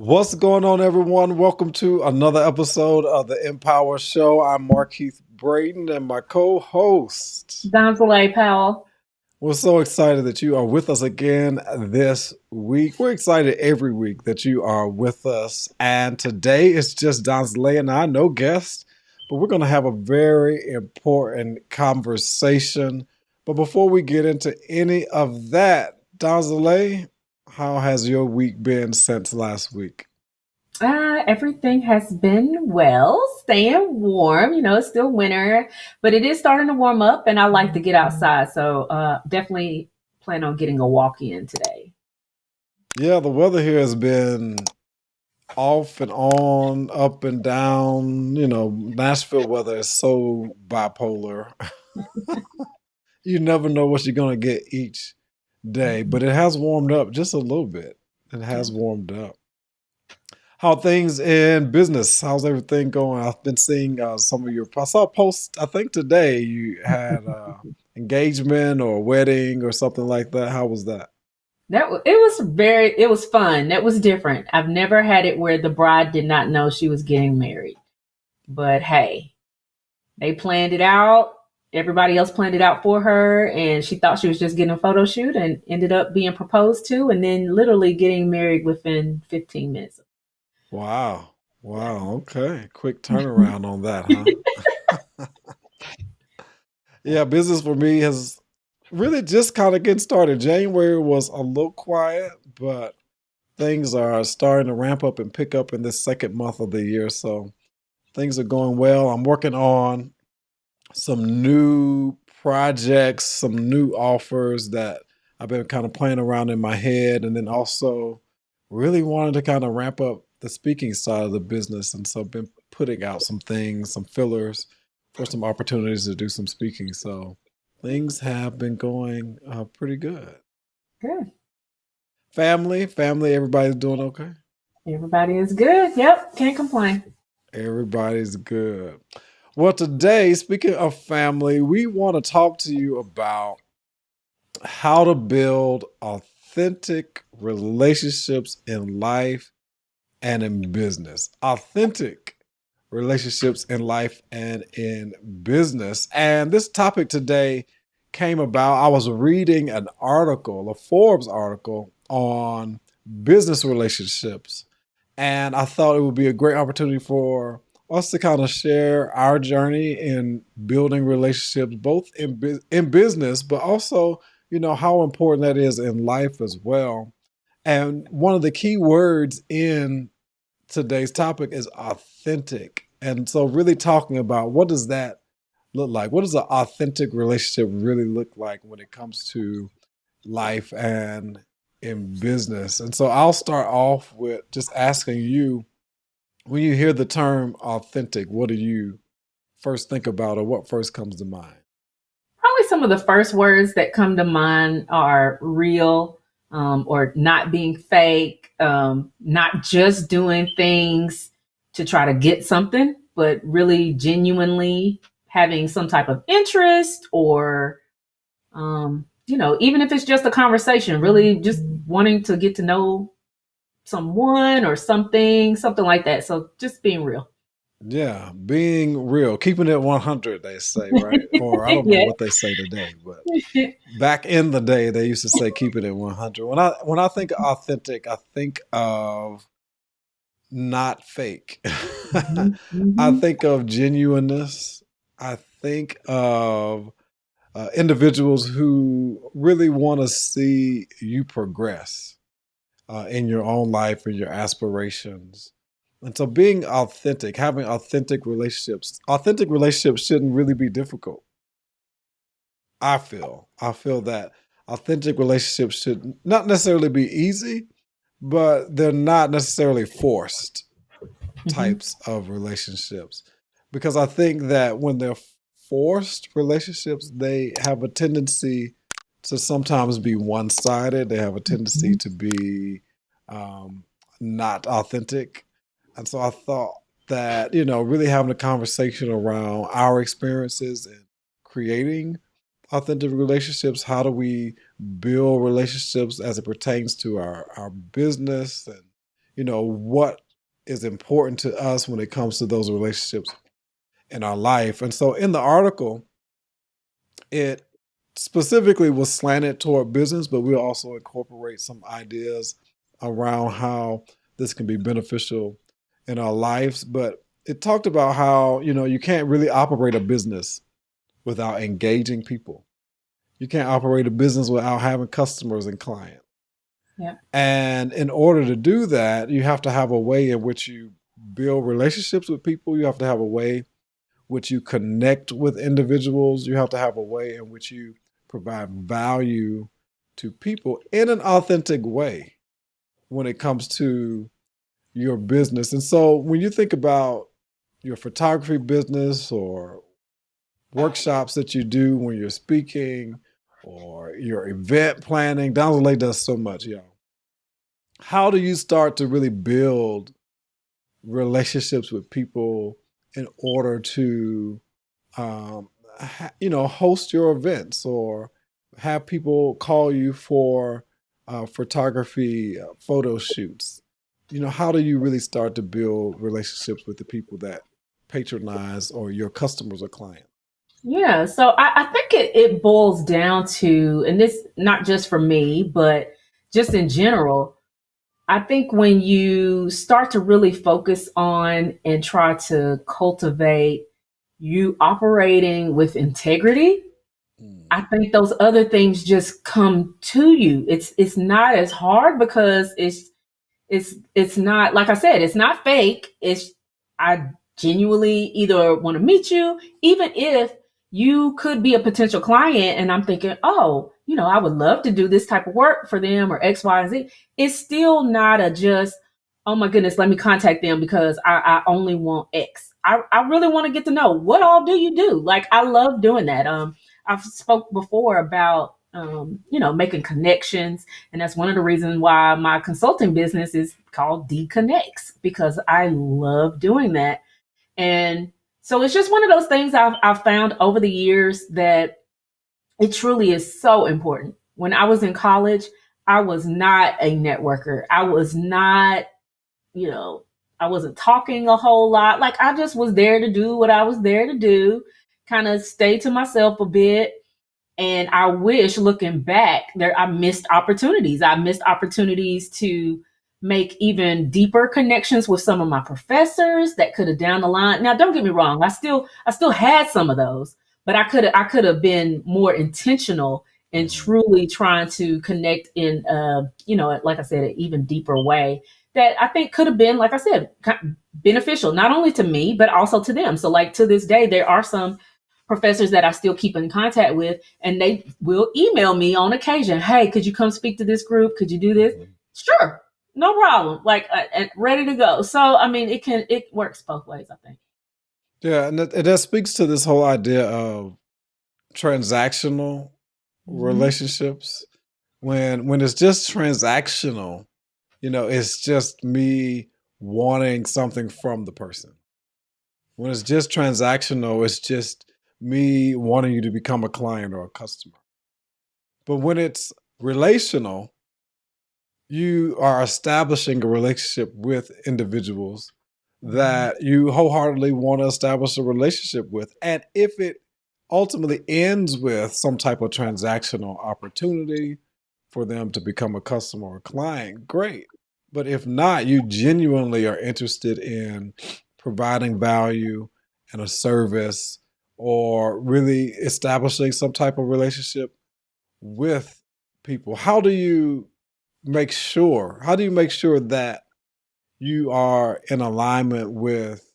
What's going on, everyone? Welcome to another episode of the MPower Show. I'm Mark Heath Braden and my co-host. Donzale Powell. We're so excited that you are with us again this week. We're excited every week that you are with us. And today it's just Donzale and I, no guest, but we're going to have a very important conversation. But before we get into any of that, Donzale, how has your week been since last week? Everything has been well, staying warm. It's still winter, but it is starting to warm up, and I like to get outside. So definitely plan on getting a walk in today. Yeah, the weather here has been off and on, up and down. Nashville weather is so bipolar. You never know what you're going to get each day, but it has warmed up just a little bit. It has warmed up. How are things in business? How's everything going? I've been seeing some of I saw a post, I think today you had engagement or a wedding or something like that. How was that? It was fun. That was different. I've never had it where the bride did not know she was getting married. But hey, they planned it out. Everybody else planned it out for her, and she thought she was just getting a photo shoot and ended up being proposed to and then literally getting married within 15 minutes. Wow. Wow. Okay. Quick turnaround on that, huh? Yeah, business for me has really just kind of getting started. January was a little quiet, but things are starting to ramp up and pick up in this second month of the year. So things are going well. I'm working on some new projects, some new offers that I've been kind of playing around in my head, and then also really wanted to kind of ramp up the speaking side of the business. And so I've been putting out some things, some fillers for some opportunities to do some speaking. So things have been going pretty good. Good. Family, everybody's doing okay? Everybody is good. Yep. Can't complain. Everybody's good. Well, today, speaking of family, we want to talk to you about how to build authentic relationships in life and in business. Authentic relationships in life and in business. And this topic today came about. I was reading an article, a Forbes article on business relationships. And I thought it would be a great opportunity for us to kind of share our journey in building relationships, both in business, but also, how important that is in life as well. And one of the key words in today's topic is authentic. And so really talking about what does that look like? What does an authentic relationship really look like when it comes to life and in business? And so I'll start off with just asking you, when you hear the term authentic, what do you first think about or what first comes to mind? Probably some of the first words that come to mind are real, or not being fake, not just doing things to try to get something, but really genuinely having some type of interest or, even if it's just a conversation, really just wanting to get to know someone or something like that. So just being real. Yeah, being real, keeping it 100, they say, right? Or I don't know Yeah. what they say today, but back in the day, they used to say keeping it 100. When I think of authentic, I think of not fake. Mhm, I mhm, think of genuineness. I think of individuals who really want to see you progress in your own life and your aspirations. And so being authentic, having authentic relationships shouldn't really be difficult. I feel that authentic relationships should not necessarily be easy, but they're not necessarily forced mhm, types of relationships. Because I think that when they're forced relationships, they have a tendency to sometimes be one sided. They have a tendency mhm. to be um, not authentic. And so I thought that, really having a conversation around our experiences and creating authentic relationships, how do we build relationships as it pertains to our business and, what is important to us when it comes to those relationships in our life. And so in the article, it specifically was slanted toward business, but we'll also incorporate some ideas around how this can be beneficial in our lives. But it talked about how, you can't really operate a business without engaging people. You can't operate a business without having customers and clients. Yeah. And in order to do that, you have to have a way in which you build relationships with people. You have to have a way which you connect with individuals. You have to have a way in which you provide value to people in an authentic way when it comes to your business. And so when you think about your photography business or workshops that you do when you're speaking or your event planning, Donald does so much, How do you start to really build relationships with people in order to, host your events or have people call you for photography photo shoots? How do you really start to build relationships with the people that patronize or your customers or clients? Yeah, so I think it boils down to, and this not just for me, but just in general, I think when you start to really focus on and try to cultivate you operating with integrity, Mm. I think those other things just come to you. It's not as hard because it's not, like I said, it's not fake. It's I genuinely either want to meet you, even if you could be a potential client and I'm thinking, oh, I would love to do this type of work for them or X, Y, and Z. It's still not a just, oh my goodness, let me contact them because I only want X. I really want to get to know what all do you do. Like I love doing that. I've spoke before about making connections, and that's one of the reasons why my consulting business is called D Connects, because I love doing that. And so it's just one of those things I've found over the years that it truly is so important. When I was in college, I was not a networker. I was not, you know, I wasn't talking a whole lot. Like I just was there to do what I was there to do, kind of stay to myself a bit. And I wish, looking back, I missed opportunities. I missed opportunities to make even deeper connections with some of my professors that could have down the line. Now, don't get me wrong, I still had some of those, but I could have been more intentional and Mhm. truly trying to connect in like I said, an even deeper way that I think could have been, like I said, beneficial not only to me but also to them. So like to this day, there are some professors that I still keep in contact with, and they will email me on occasion. Hey, could you come speak to this group? Could you do this? Mhm. Sure, no problem. Like, and ready to go. So, I mean, it works both ways, I think. Yeah, and that speaks to this whole idea of transactional Hmm. relationships. When it's just transactional, it's just me wanting something from the person. When it's just transactional, it's just me wanting you to become a client or a customer. But when it's relational, you are establishing a relationship with individuals Hmm. that you wholeheartedly want to establish a relationship with. And if it ultimately ends with some type of transactional opportunity for them to become a customer or a client, great. But if not, you genuinely are interested in providing value and a service or really establishing some type of relationship with people. How do you make sure that you are in alignment with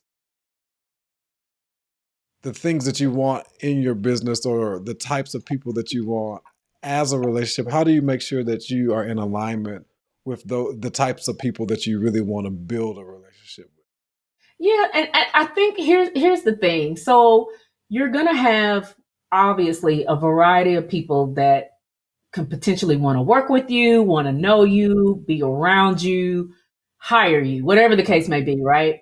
the things that you want in your business or the types of people that you want as a relationship? How do you make sure that you are in alignment with the types of people that you really want to build a relationship with? Yeah, and I think here's the thing. So you're gonna have obviously a variety of people that can potentially want to work with you, want to know you, be around you, hire you, whatever the case may be, right?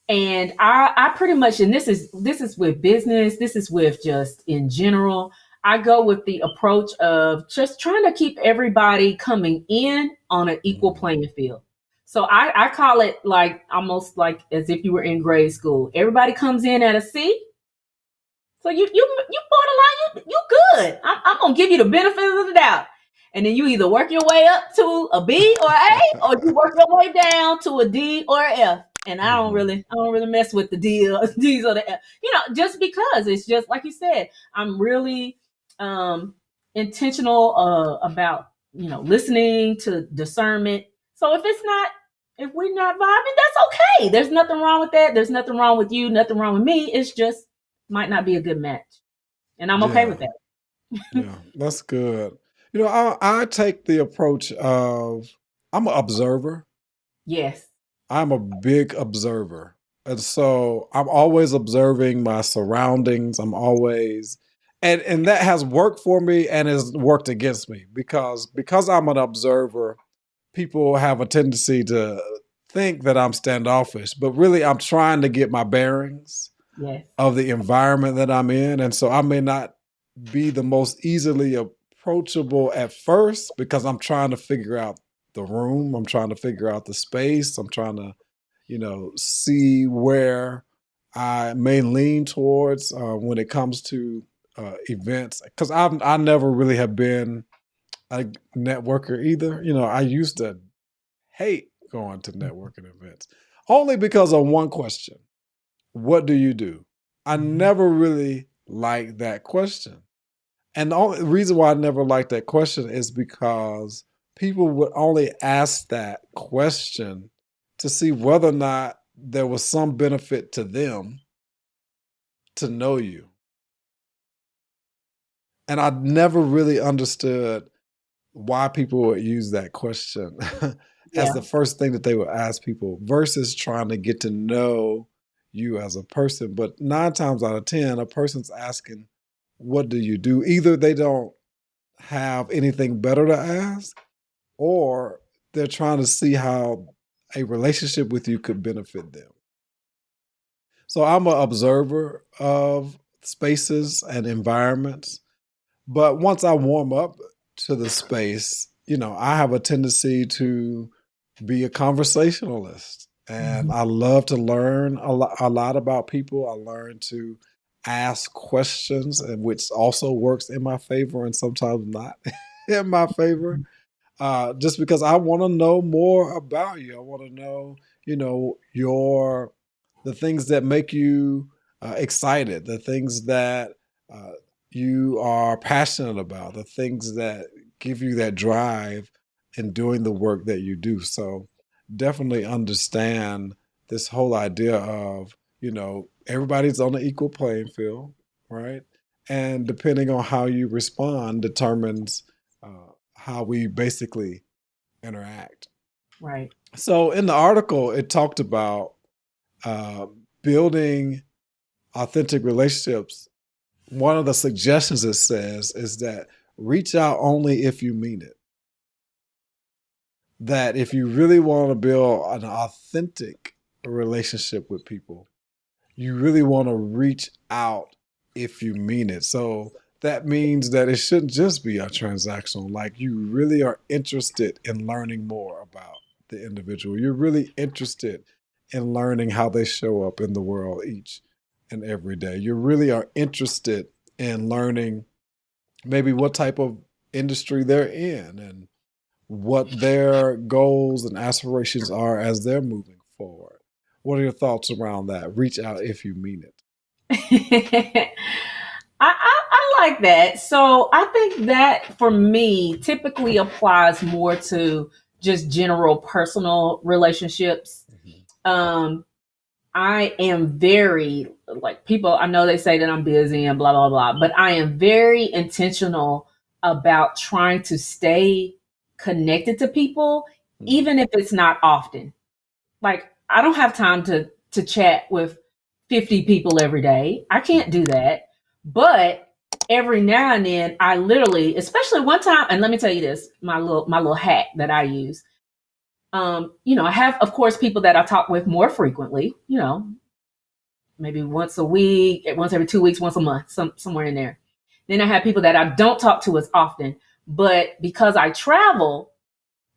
And I pretty much, and this is with business, this is with just in general. I go with the approach of just trying to keep everybody coming in on an equal Mhm. playing field. So I call it like almost like as if you were in grade school. Everybody comes in at a C. So you borderline, you good. I'm gonna give you the benefit of the doubt. And then you either work your way up to a B or A, or you work your way down to a D or a F. And Hmm. I don't really mess with the D or D's or the F. Just because it's just like you said, I'm really um intentional about listening to discernment. So if we're not vibing, that's okay. There's nothing wrong with that. There's nothing wrong with you, nothing wrong with me. It's just might not be a good match. And I'm okay Yeah, with that. yeah, that's good. I take the approach of I'm an observer. Yes. I'm a big observer. And so I'm always observing my surroundings. And that has worked for me and has worked against me because I'm an observer, people have a tendency to think that I'm standoffish, but really I'm trying to get my bearings Yes. of the environment that I'm in. And so I may not be the most easily approachable at first because I'm trying to figure out the room. I'm trying to figure out the space. I'm trying to, see where I may lean towards when it comes to events. Because I never really have been a networker either. I used to hate going to networking events only because of one question: what do you do? I Mhm. never really liked that question. And the only reason why I never liked that question is because people would only ask that question to see whether or not there was some benefit to them to know you. And I never really understood why people would use that question as the Yeah. first thing that they would ask people versus trying to get to know you as a person. But 9 times out of 10, a person's asking, what do you do? Either they don't have anything better to ask, or they're trying to see how a relationship with you could benefit them. So I'm an observer of spaces and environments. But once I warm up to the space, I have a tendency to be a conversationalist. And Mhm. I love to learn a lot about people. I learn to ask questions, and which also works in my favor and sometimes not in my favor. Just because I want to know more about you. I want to know, your the things that make you excited, the things that uh, you are passionate about, the things that give you that drive in doing the work that you do. So definitely understand this whole idea of, everybody's on an equal playing field, right? And depending on how you respond determines how we basically interact. Right. So in the article, it talked about uh, building authentic relationships. One of the suggestions it says is that reach out only if you mean it. That if you really want to build an authentic relationship with people, you really want to reach out if you mean it. So that means that it shouldn't just be a transactional. Like you really are interested in learning more about the individual. You're really interested in learning how they show up in the world each and every day. You really are interested in learning maybe what type of industry they're in and what their goals and aspirations are as they're moving forward. What are your thoughts around that? Reach out if you mean it. I like that. So I think that for me typically applies more to just general personal relationships. Mhm. Um, I am very like people. I know they say that I'm busy and blah blah blah, but I am very intentional about trying to stay connected to people, Mhm. even if it's not often. Like I don't have time to chat with 50 people every day. I can't do that. But every now and then I literally, especially one time, and let me tell you this, my little hack that I use. I have of course people that I talk with more frequently, maybe once a week, once every 2 weeks, once a month, somewhere in there. Then I have people that I don't talk to as often. But because I travel,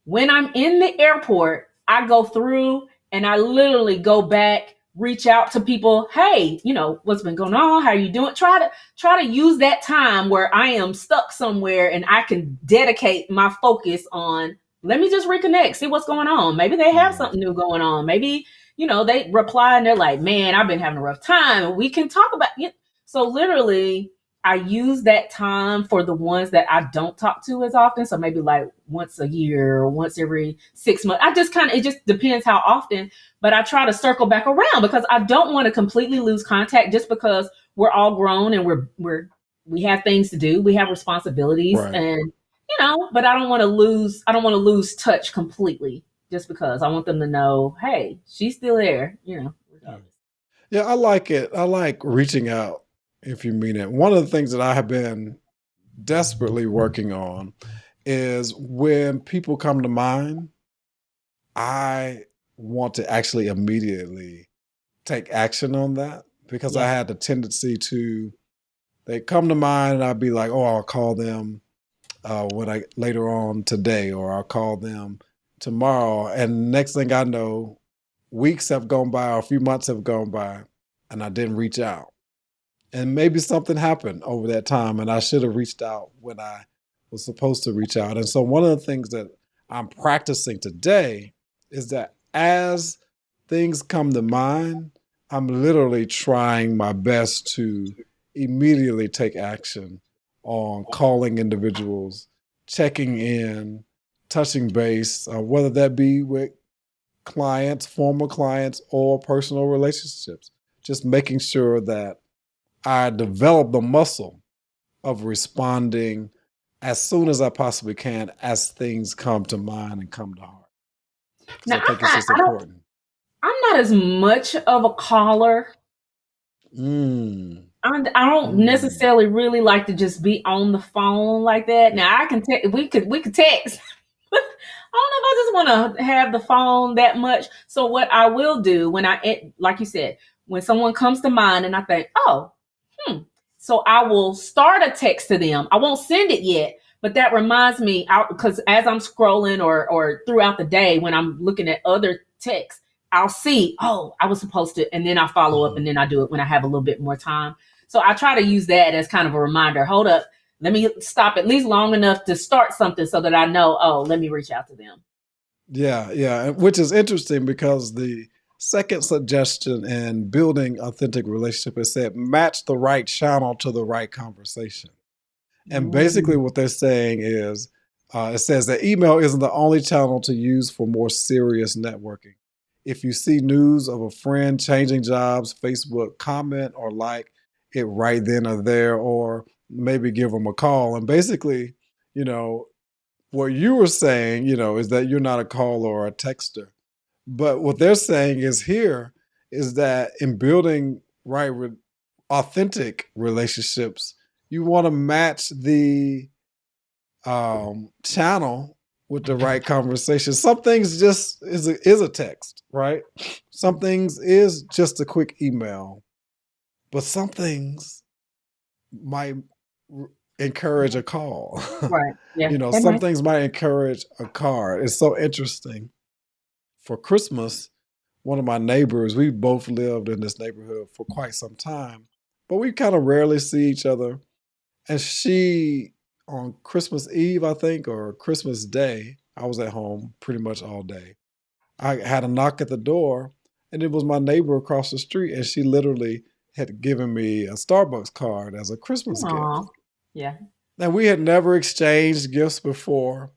when I'm in the airport, I go through and I literally go back, reach out to people. Hey, what's been going on? How are you doing? Try to use that time where I am stuck somewhere and I can dedicate my focus on, let me just reconnect, see what's going on. Maybe they have Mm. something new going on. Maybe, they reply and they're like, man, I've been having a rough time. And we can talk about it. So literally, I use that time for the ones that I don't talk to as often. So maybe like once a year or once every 6 months. It just depends how often, but I try to circle back around because I don't want to completely lose contact just because we're all grown and we have things to do. We have responsibilities Right. and, but I don't want to lose touch completely just because I want them to know, hey, she's still there, Yeah. regardless. Yeah, I like it. I like reaching out if you mean it. One of the things that I have been desperately working on is when people come to mind, I want to actually immediately take action on that because I Yeah. had the tendency to, they come to mind and I'd be like, oh, I'll call them when I later on today, or I'll call them tomorrow. And next thing I know, weeks have gone by or a few months have gone by and I didn't reach out. And maybe something happened over that time and I should have reached out when I was supposed to reach out. And so one of the things that I'm practicing today is that as things come to mind, I'm literally trying my best to immediately take action on calling individuals, checking in, touching base, whether that be with clients, former clients, or personal relationships. Just making sure that I develop the muscle of responding as soon as I possibly can as things come to mind and come to heart. Because Now I think it's just important. I'm not as much of a caller. Mm, I don't mm, necessarily really like to just be on the phone like that. Now I can we could text. I don't know if I just want to have the phone that much. So what I will do like you said, when someone comes to mind and I think, oh, so I will start a text to them. I won't send it yet, but that reminds me because as I'm scrolling or throughout the day when I'm looking at other texts, I'll see, oh, I was supposed to, and then I follow up mhm. and then I do it when I have a little bit more time. So I try to use that as kind of a reminder. Hold up, let me stop at least long enough to start something so that I know, oh, let me reach out to them. Yeah, yeah, which is interesting because the second suggestion in building authentic relationship is said match the right channel to the right conversation. And basically, Mm. what they're saying is, it says that email isn't the only channel to use for more serious networking. If you see news of a friend changing jobs, Facebook comment or like it right then or there, or maybe give them a call. And basically, you know, what you were saying, is that you're not a caller or a texter. But what they're saying is here is that in building authentic relationships, you want to match the channel with the right conversation. Some things just is a text, right? Some things is just a quick email, but some things might encourage a call. Right. Yeah. That Some might. things might encourage a card. It's so interesting. For Christmas, one of my neighbors, we both lived in this neighborhood for quite some time, but we kind of rarely see each other. And she, on Christmas Eve, I think, or Christmas Day, I was at home pretty much all day. I had a knock at the door, and it was my neighbor across the street, and she literally had given me a Starbucks card as a Christmas gift. Aw. Yeah. And we had never exchanged gifts before.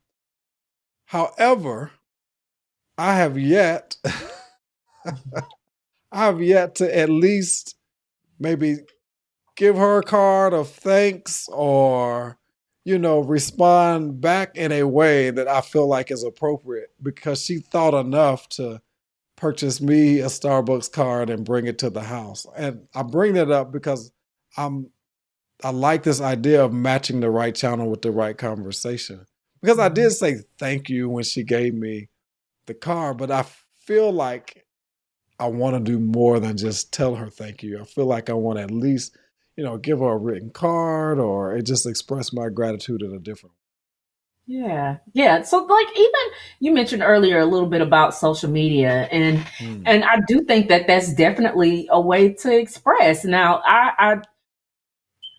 However, I have yet, I have yet to at least maybe give her a card of thanks or, respond back in a way that I feel like is appropriate because she thought enough to purchase me a Starbucks card and bring it to the house. And I bring that up because I'm I like this idea of matching the right channel with the right conversation. Because I did Mhm. say thank you when she gave me the card, but I feel like I want to do more than just tell her thank you. I feel like I want to at least, give her a written card or just express my gratitude in a different way. Yeah. Yeah. So like even you mentioned earlier a little bit about social media Hmm. and I do think that that's definitely a way to express. Now, I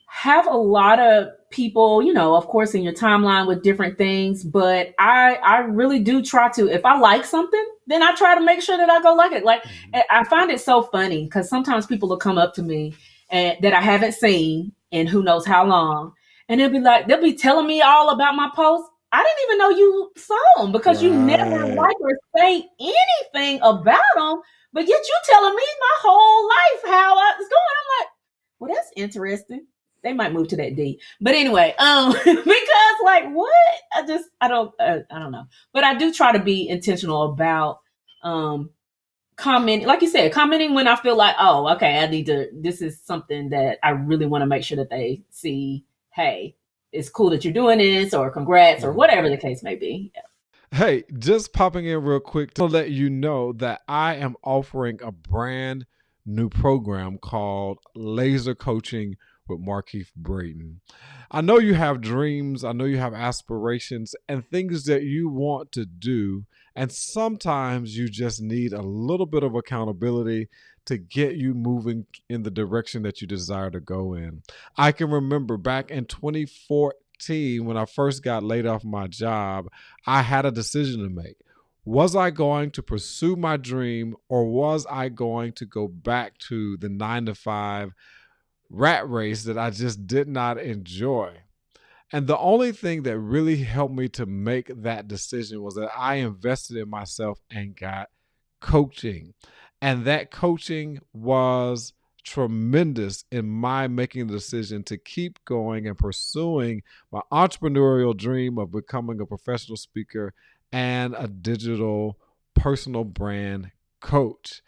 have a lot of people, of course, in your timeline with different things, but I really do try to. If I like something, then I try to make sure that I go like it. Like Mhm. I find it so funny because sometimes people will come up to me and that I haven't seen in who knows how long, and they'll be telling me all about my posts. I didn't even know you saw them because you never Right. like or say anything about them, but yet you telling me my whole life how it's going. I'm like, well, that's interesting. They might move to that D. But anyway, because like what? I don't know. But I do try to be intentional about um comment, like you said, commenting when I feel like, oh, okay, I need to this is something that I really want to make sure that they see, hey, it's cool that you're doing this or congrats or Mhm. whatever the case may be. Hey, just popping in real quick to let you know that I am offering a brand new program called Laser Coaching with Markeith Brayton. I know you have dreams, I know you have aspirations and things that you want to do, and sometimes you just need a little bit of accountability to get you moving in the direction that you desire to go in. I can remember back in 2014 when I first got laid off my job, I had a decision to make. Was I going to pursue my dream or was I going to go back to the 9 to 5 rat race that I just did not enjoy? And the only thing that really helped me to make that decision was that I invested in myself and got coaching. And that coaching was tremendous in my making the decision to keep going and pursuing my entrepreneurial dream of becoming a professional speaker and a digital personal brand coach.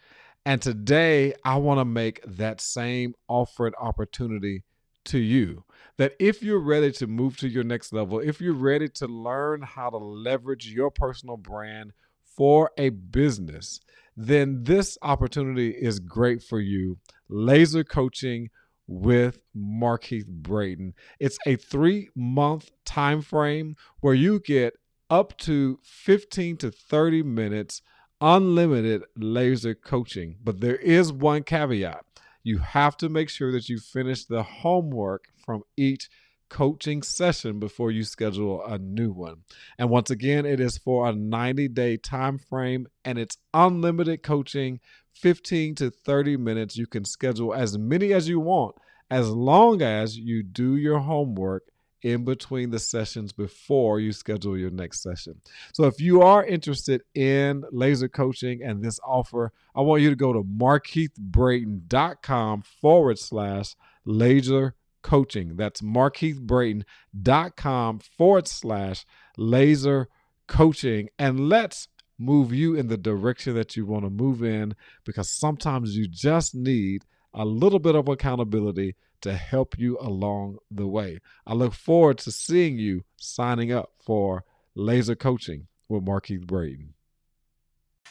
And today, I want to make that same offered opportunity to you. That if you're ready to move to your next level, if you're ready to learn how to leverage your personal brand for a business, then this opportunity is great for you. Laser coaching with Markeith Brayton. It's a 3-month time frame where you get up to 15 to 30 minutes unlimited laser coaching. But there is one caveat. You have to make sure that you finish the homework from each coaching session before you schedule a new one. And once again, it is for a 90-day time frame and it's unlimited coaching, 15 to 30 minutes. You can schedule as many as you want as long as you do your homework in between the sessions before you schedule your next session. So if you are interested in laser coaching and this offer, I want you to go to markeithbrayton.com/laser coaching. That's markeithbrayton.com/laser coaching. And let's move you in the direction that you want to move in because sometimes you just need a little bit of accountability to help you along the way. I look forward to seeing you signing up for laser coaching with Markeith Brayton.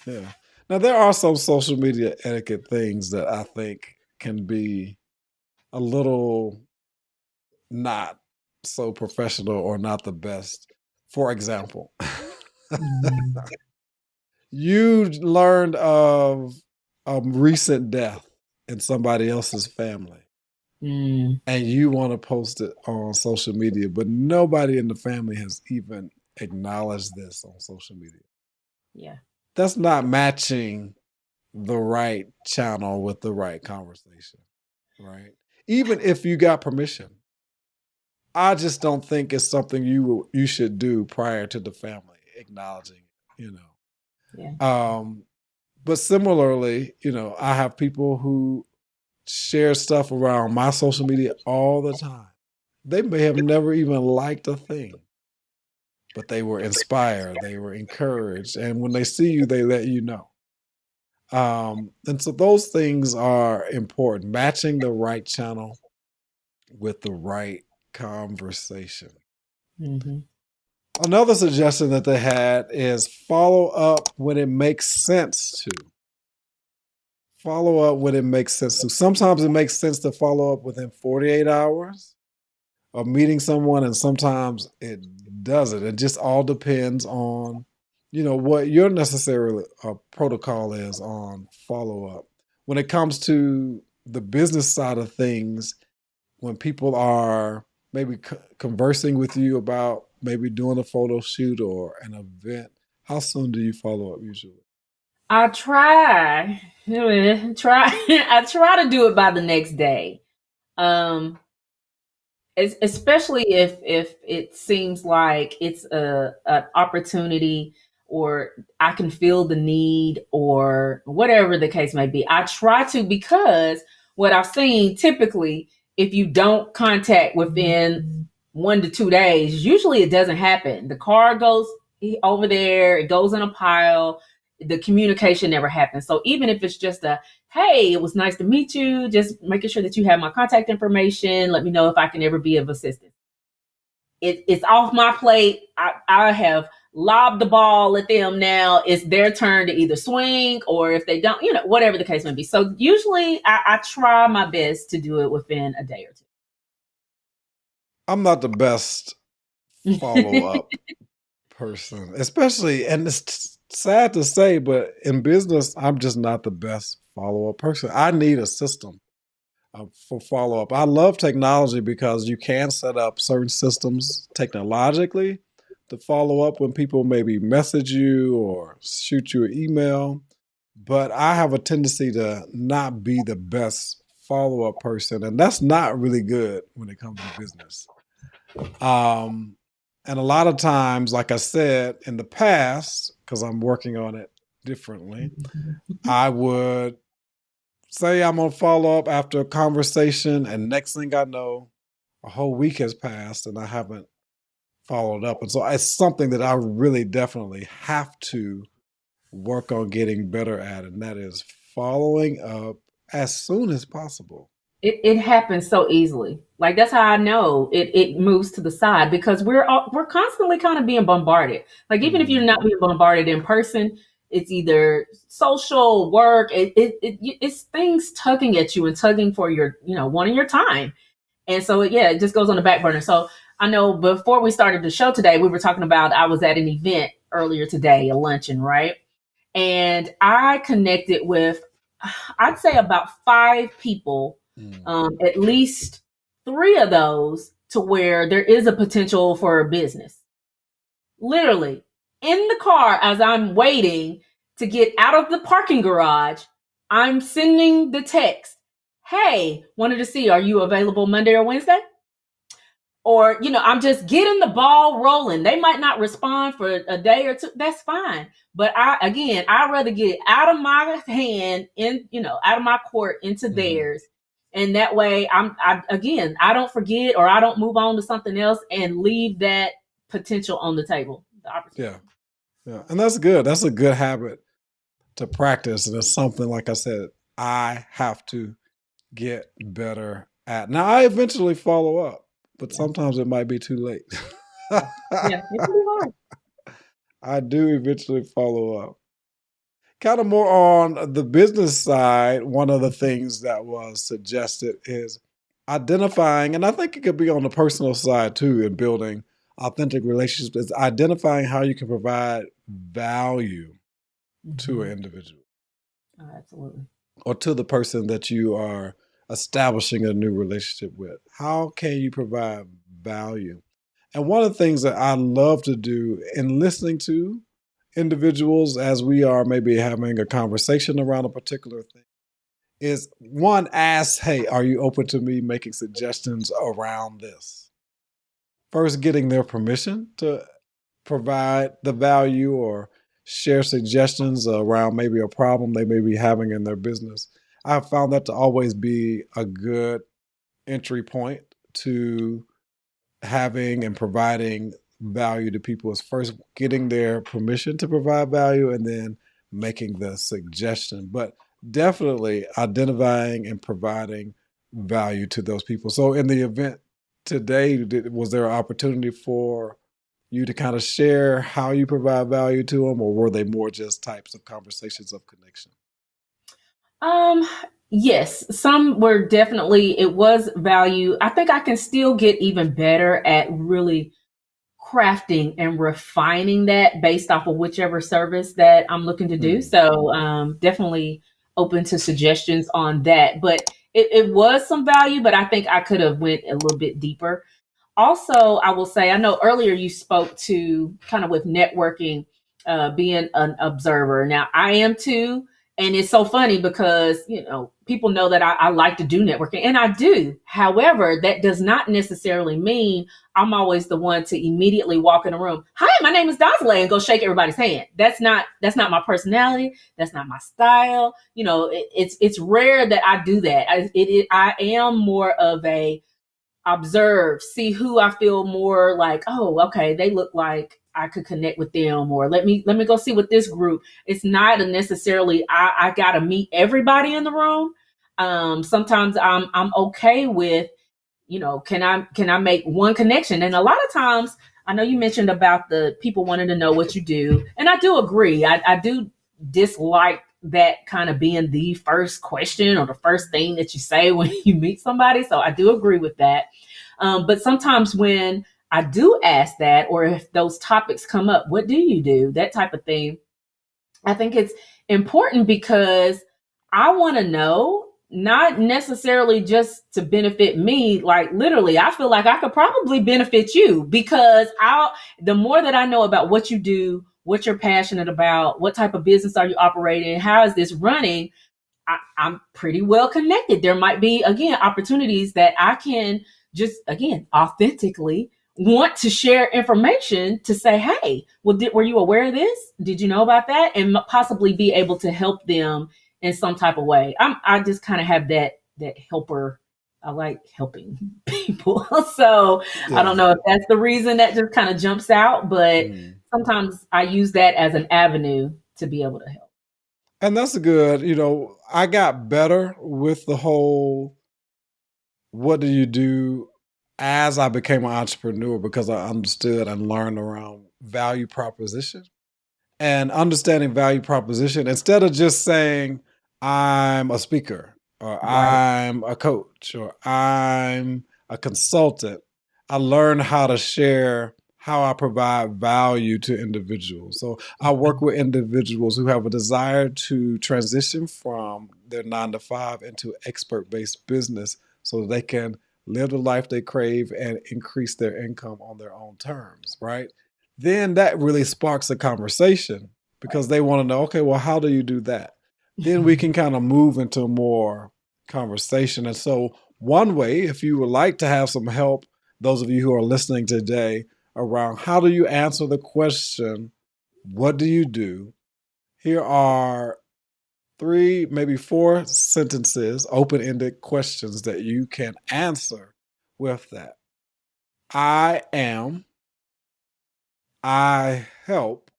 Yeah. Now there are some social media etiquette things that I think can be a little not so professional or not the best. For example, Mhm. you learned of a recent death in somebody else's family Mm, and you want to post it on social media, but nobody in the family has even acknowledged this on social media. yeah. That's not matching the right channel with the right conversation, right? Even if you got permission, I just don't think it's something you should do prior to the family acknowledging it, you know. Yeah. But similarly, I have people who share stuff around my social media all the time. They may have never even liked a thing, but they were inspired, they were encouraged, and when they see you, they let you know. And so those things are important, matching the right channel with the right conversation. Hmm. Another suggestion that they had is follow up when it makes sense to. Follow up when it makes sense to. Sometimes it makes sense to follow up within 48 hours of meeting someone, and sometimes it does it. It just all depends on, what your necessary protocol is on follow up. When it comes to the business side of things, when people are maybe conversing with you about maybe doing a photo shoot or an event, how soon do you follow up usually? I try, I try to do it by the next day. Um, especially if it seems like it's a an opportunity, or I can feel the need, or whatever the case may be. I try to, because what I've seen typically, if you don't contact within 1 to 2 days, usually it doesn't happen. The car goes over there, it goes in a pile, the communication never happens. So even if it's just a, hey, it was nice to meet you, just making sure that you have my contact information, let me know if I can ever be of assistance. It's off my plate. I have lobbed the ball at them. Now it's their turn to either swing, or if they don't, whatever the case may be. So usually I try my best to do it within a day or I'm not the best follow two. up person, especially, and it's sad to say, but in business, I'm just not the best follow up person. I need a system for follow up. I love technology because you can set up certain systems technologically to follow up when people maybe message you or shoot you an email. But I have a tendency to not be the best follow up person, and that's not really good when it comes to business. Um, and a lot of times, like I said in the past, because I'm working on it differently, I would say I'm gonna follow up after a conversation, and next thing I know, a whole week has passed and I haven't followed up. And so it's something that I really definitely have to work on getting better at, and that is following up as soon as possible. It happens so easily. Like, that's how I know it moves to the side, because we're constantly kind of being bombarded. Like, even if you're Mhm. not being bombarded in person, it's either social work. It's things tugging at you and tugging for your, wanting your time. And so, yeah, it just goes on the back burner. So I know before we started the show today, we were talking about, I was at an event earlier today, a luncheon, right? And I connected with, I'd say, about 5 people, Mm. at least 3 of those to where there is a potential for a business. Literally, in the car as I'm waiting to get out of the parking garage, I'm sending the text, hey, wanted to see, are you available Monday or Wednesday? Or, I'm just getting the ball rolling. They might not respond for a day or two. That's fine. But I'd rather get it out of my hand, out of my court into Mhm. theirs. And that way I don't forget, or I don't move on to something else and leave that potential on the table, the opportunity. Yeah, yeah, and that's good. That's a good habit to practice, and it's something, like I said, I have to get better at. Now, I eventually follow up, but Yeah. sometimes it might be too late. Yeah. Yeah. It can be hard. I do eventually follow up. Kind of more on the business side, one of the things that was suggested is identifying, and I think it could be on the personal side too, in building authentic relationships, is identifying how you can provide value to an Mhm. individual Oh, absolutely. or to the person that you are establishing a new relationship with. How can you provide value? And one of the things that I love to do in listening to individuals as we are maybe having a conversation around a particular thing is, one, ask, hey, are you open to me making suggestions around this? First, getting their permission to provide the value or share suggestions around maybe a problem they may be having in their business. I've found that to always be a good entry point to having and providing value to people, is first getting their permission to provide value and then making the suggestion. But definitely identifying and providing value to those people. So in the event today, was there an opportunity for you to kind of share how you provide value to them, or were they more just types of conversations of connection? Um, yes, some were definitely, it was value. I think I can still get even better at really crafting and refining that based off of whichever service that I'm looking to do. Mm, So definitely open to suggestions on that. But it was some value, but I think I could have went a little bit deeper. Also, I will say, I know earlier you spoke to kind of with networking, being an observer. Now, I am too. And it's so funny because, people know that I like to do networking, and I do. However, that does not necessarily mean I'm always the one to immediately walk in the room. Hi, my name is Dazle, and go shake everybody's hand. That's not my personality. That's not my style. It's rare that I do that. I am more of a observe, see who I feel more like, oh, okay, they look like I could connect with them, or let me go see what this group. It's not a necessarily I gotta meet everybody in the room. Sometimes I'm okay with, can I make one connection? And a lot of times, I know you mentioned about the people wanting to know what you do, and I do agree. I do dislike that kind of being the first question or the first thing that you say when you meet somebody. So I do agree with that. But sometimes when I do ask that, or if those topics come up, what do you do? That type of thing. I think it's important because I want to know, not necessarily just to benefit me. Like literally, I feel like I could probably benefit you because the more that I know about what you do, what you're passionate about, what type of business are you operating, how is this running, I'm pretty well connected. There might be, again, opportunities that I can just, again, authentically want to share information to say, hey, well, were you aware of this? Did you know about that? And possibly be able to help them in some type of way. I just kind of have that helper. I like helping people. So I yeah. don't know if that's the reason that just kind of jumps out, but Mm. sometimes I use that as an avenue to be able to help. And that's good. I got better with the whole what do you do as I became an entrepreneur because I understood and learned around value proposition and understanding value proposition instead of just saying I'm a speaker or Right. I'm a coach or I'm a consultant. I learned how to share how I provide value to individuals. So I work with individuals who have a desire to transition from their 9 to 5 into expert based business so they can live the life they crave and increase their income on their own terms, right? Then that really sparks a conversation because they want to know, okay, well, how do you do that? Then we can kind of move into more conversation. And so, one way, if you would like to have some help, those of you who are listening today, around how do you answer the question, what do you do? Here are 3, maybe 4 sentences, open ended questions that you can answer with that. I am, I help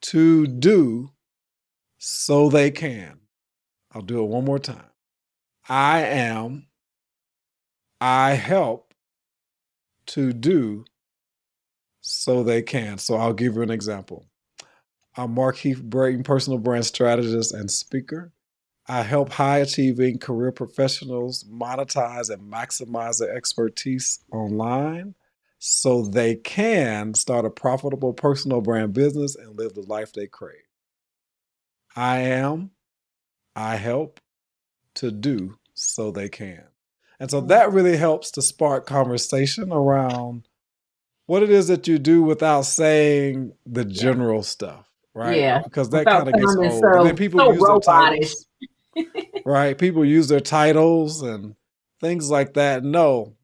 to do so they can. I'll do it one more time. I am, I help to do so they can. So I'll give you an example. I'm Mark Heath Brayton, personal brand strategist and speaker. I help high achieving career professionals monetize and maximize their expertise online so they can start a profitable personal brand business and live the life they crave. I am, I help to do so they can. And so that really helps to spark conversation around what it is that you do without saying the Yeah. general stuff, right? Yeah. Because that Without kind of gets sounding old. And then so people so use their robotish. titles, right? People use their titles and things like that. No,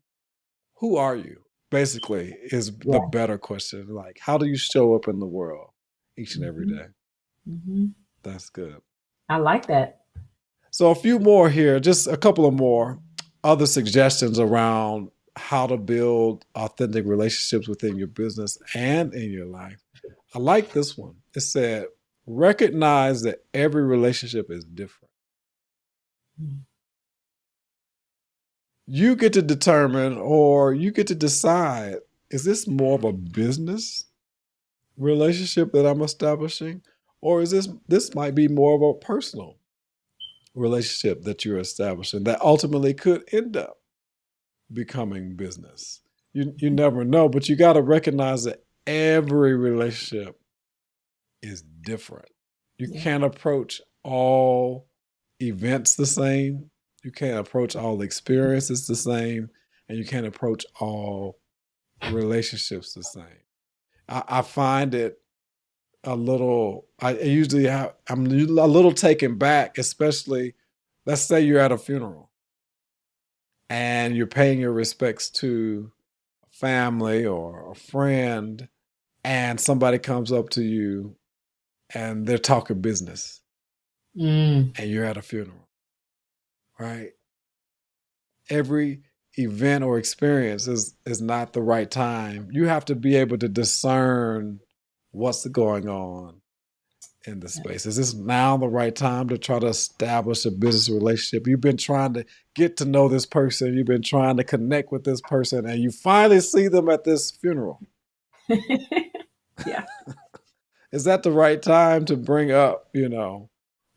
who are you? Basically, is the Yeah. better question. Like, how do you show up in the world each and every Hmm. day? Hmm. That's good. I like that. So a few more here, just a couple of more other suggestions around how to build authentic relationships within your business and in your life. I like this one. It said, recognize that every relationship is different. You get to determine or you get to decide, is this more of a business relationship that I'm establishing? Or is this might be more of a personal relationship that you're establishing that ultimately could end up becoming business. You never know, but you got to recognize that every relationship is different. You Yeah. can't approach all events the same. You can't approach all experiences the same, and you can't approach all relationships the same. I find it a little. I usually have. I'm a little taken back, especially. Let's say you're at a funeral and you're paying your respects to a family or a friend, and somebody comes up to you and they're talking business, Mm. and you're at a funeral, right? Every event or experience is not the right time. You have to be able to discern what's going on in the space. Is this now the right time to try to establish a business relationship? You've been trying to get to know this person, you've been trying to connect with this person, and you finally see them at this funeral. Yeah. Is that the right time to bring up, Yeah.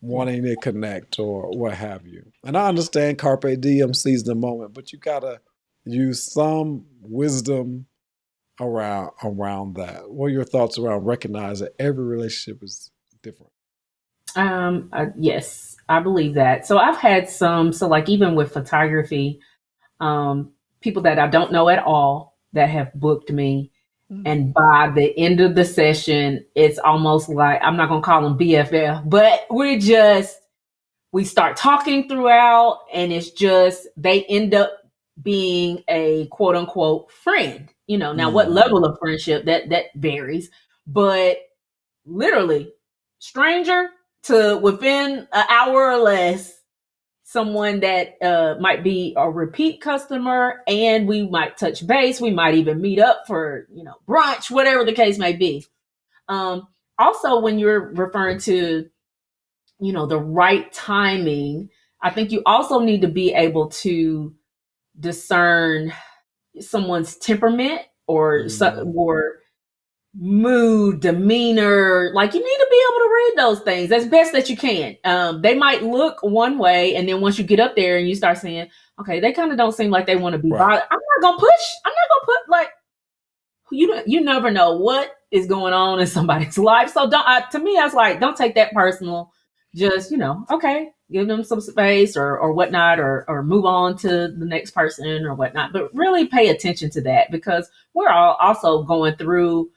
wanting to connect or what have you? And I understand Carpe Diem, seize the moment, but you gotta use some wisdom around that. What are your thoughts around recognizing that every relationship is different? Yes, I believe that. So I've had some, so like even with photography, um, people that I don't know at all that have booked me. Mm. And by the end of the session, it's almost like I'm not going to call them BFF, but we start talking throughout, and it's just they end up being a quote unquote friend. Now what Mm. level of friendship that varies, but literally stranger to within an hour or less, someone that might be a repeat customer, and we might touch base. We might even meet up for brunch, whatever the case may be. Um, Also, when you're referring to the right timing, I think you also need to be able to discern someone's temperament Mm. or mood, demeanor. Like, you need to be able to read those things as best that you can. They might look one way, and then once you get up there and you start saying, okay, they kind of don't seem like they want to be Right. bothered. I'm not gonna push. I'm not gonna put like you never know what is going on in somebody's life. So don't to me, I was like, don't take that personal. Just okay, give them some space or whatnot, or move on to the next person or whatnot. But really pay attention to that, because we're all also going through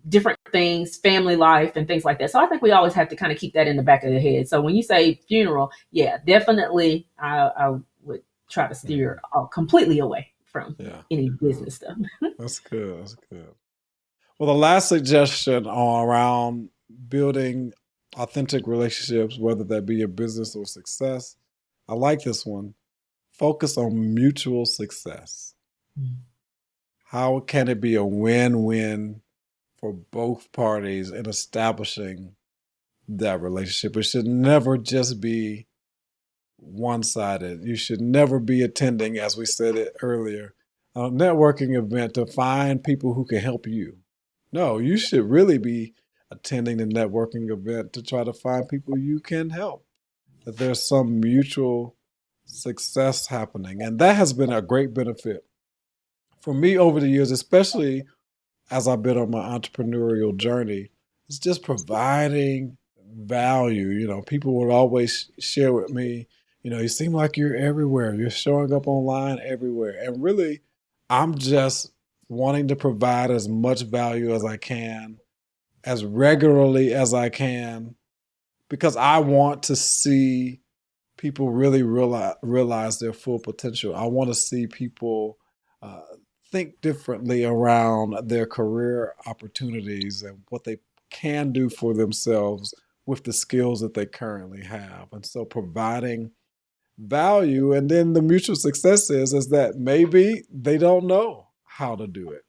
different things, family life and things like that. So I think we always have to kind of keep that in the back of the head. So when you say funeral, yeah, definitely, I would try to steer completely away from Yeah. any Yeah. business stuff. That's good. That's good. Well, the last suggestion around building authentic relationships, whether that be a business or success, I like this one. Focus on mutual success. How can it be a win win for both parties in establishing that relationship? It should never just be one sided. You should never be attending, as we said it earlier, a networking event to find people who can help you. No, you should really be attending the networking event to try to find people you can help, that there's some mutual success happening. And that has been a great benefit for me over the years, especially as I've been on my entrepreneurial journey. It's just providing value. People would always share with me, you seem like you're everywhere. You're showing up online everywhere. And really, I'm just wanting to provide as much value as I can, as regularly as I can, because I want to see people really realize their full potential. I want to see people uh, think differently around their career opportunities and what they can do for themselves with the skills that they currently have. And so providing value, and then the mutual success is that maybe they don't know how to do it.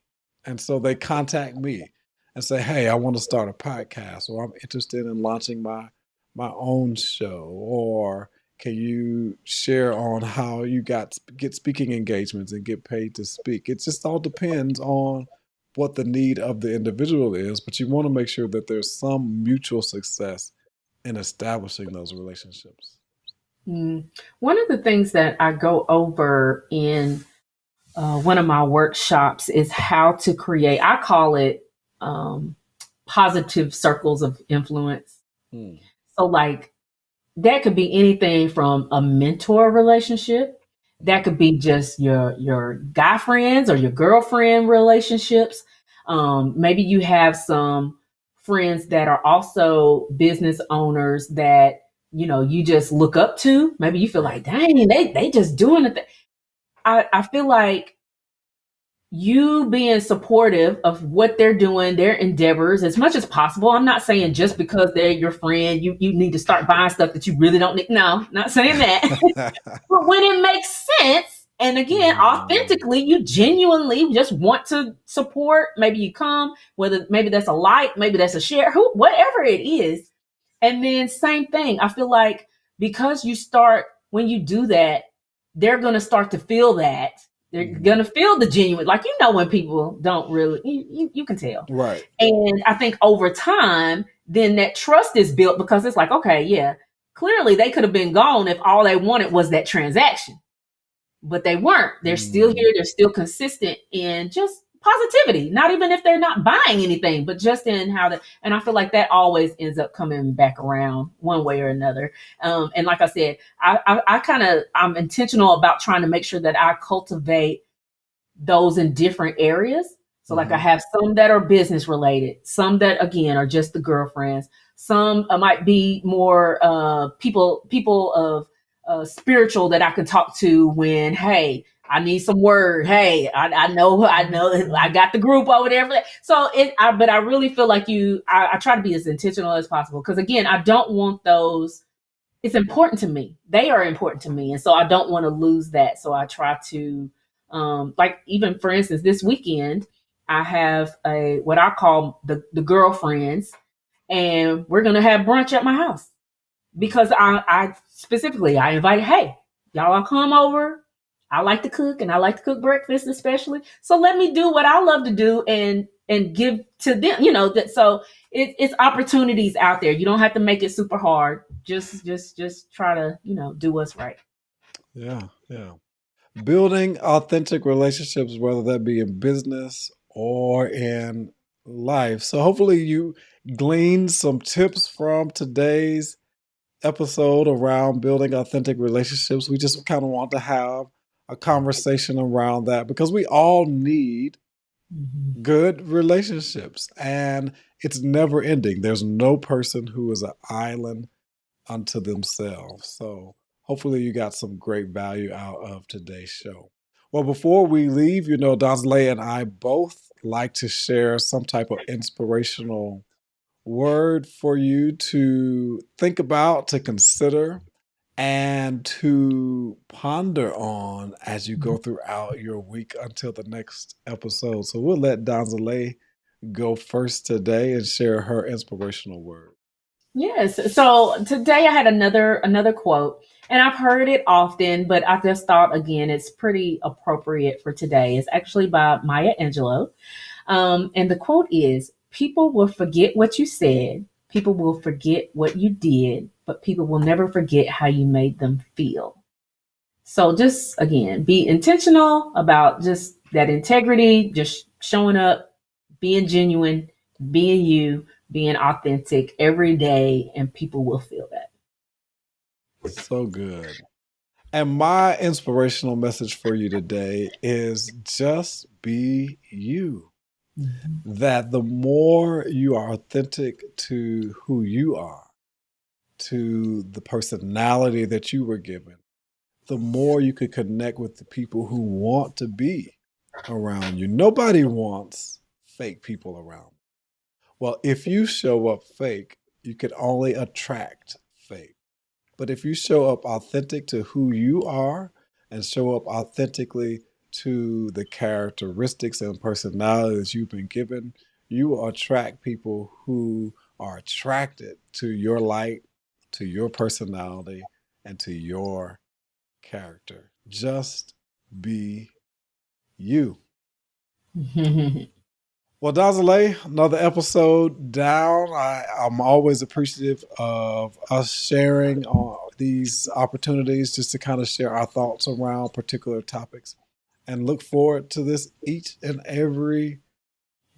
And so they contact me and say, "Hey, I want to start a podcast, or I'm interested in launching my own show, or can you share on how you get speaking engagements and get paid to speak?" It just all depends on what the need of the individual is, but you want to make sure that there's some mutual success in establishing those relationships. Mm. One of the things that I go over in one of my workshops is how to create, I call it um, positive circles of influence. Hmm. So, like, that could be anything from a mentor relationship, that could be just your guy friends or your girlfriend relationships. Maybe you have some friends that are also business owners that you just look up to. Maybe you feel Right. like, dang, they just doing it. I feel like you being supportive of what they're doing, their endeavors, as much as possible. I'm not saying just because they're your friend, you need to start buying stuff that you really don't need. No, not saying that. But when it makes sense, and again, Mhm. authentically, you genuinely just want to support, maybe you come, whether maybe that's a like, maybe that's a share, whatever it is. And then same thing, I feel like because you start, when you do that, they're going to start to feel that. They're going Mhm. to feel the genuine, like, when people don't really, you can tell. Right. And I think over time, then that trust is built because it's like, okay, yeah, clearly they could have been gone if all they wanted was that transaction, but they weren't. They're still Mm. here. They're still consistent in just positivity, not even if they're not buying anything, but just in how that. And I feel like that always ends up coming back around one way or another. And like I said, I kind of, I'm intentional about trying to make sure that I cultivate those in different areas. So like I Mhm. have some that are business related, some that again are just the girlfriends. Some might be more people of spiritual that I can talk to when, hey, I need some word. Hey, I know I got the group over there. So but I really feel like I try to be as intentional as possible because again, I don't want those. It's important to me. They are important to me. And so I don't want to lose that. So I try to, like, even for instance, this weekend, I have what I call the girlfriends, and we're going to have brunch at my house because I specifically, I invited, hey, y'all all come over. I like to cook and I like to cook breakfast especially. So let me do what I love to do and give to them, that. So it's opportunities out there. You don't have to make it super hard. Just try to, do what's right. Yeah. Yeah. Building authentic relationships, whether that be in business or in life. So hopefully you gleaned some tips from today's episode around building authentic relationships. We just kind of want to have a conversation around that because we all need Mhm. good relationships and it's never ending. There's no person who is an island unto themselves. So hopefully you got some great value out of today's show. Well, before we leave, Donsley and I both like to share some type of inspirational word for you to think about, to consider, and to ponder on as you go throughout your week until the next episode. So we'll let Donzale go first today and share her inspirational word. Yes. So today I had another quote, and I've heard it often, but I just thought again it's pretty appropriate for today. It's actually by Maya Angelou. And the quote is, people will forget what you said, people will forget what you did, but people will never forget how you made them feel. So just again, be intentional about just that integrity, just showing up, being genuine, being you, being authentic every day, and people will feel that. So good. And my inspirational message for you today is just be you. Mhm. That the more you are authentic to who you are, to the personality that you were given, the more you could connect with the people who want to be around you. Nobody wants fake people around. Well, if you show up fake, you could only attract fake. But if you show up authentic to who you are and show up authentically to the characteristics and personalities you've been given, you will attract people who are attracted to your light, to your personality, and to your character. Just be you. Well, Dazale, another episode down. I'm always appreciative of us sharing these opportunities just to kind of share our thoughts around particular topics. and look forward to this each and every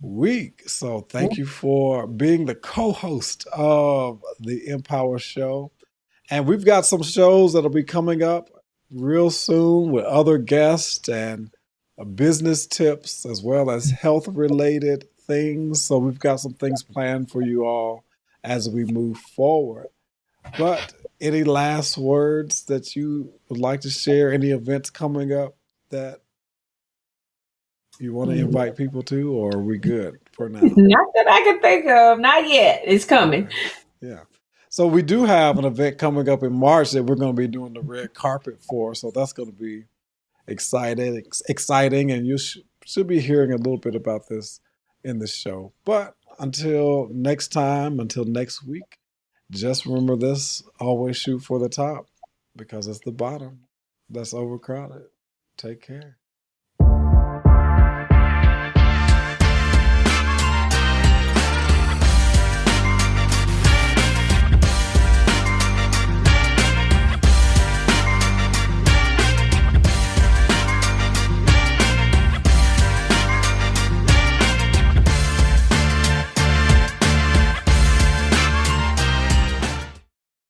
week. So thank you for being the co-host of the MPower show. And we've got some shows that'll be coming up real soon with other guests and business tips as well as health related things. So we've got some things planned for you all as we move forward. But any last words that you would like to share? Any events coming up that you want to invite people to, or are we good for now? Not that I can think of. Not yet. It's coming. Okay. Yeah. So we do have an event coming up in March that we're going to be doing the red carpet for. So that's going to be exciting, and you should be hearing a little bit about this in the show. But until next time, until next week, just remember this: always shoot for the top because it's the bottom that's overcrowded. Take care.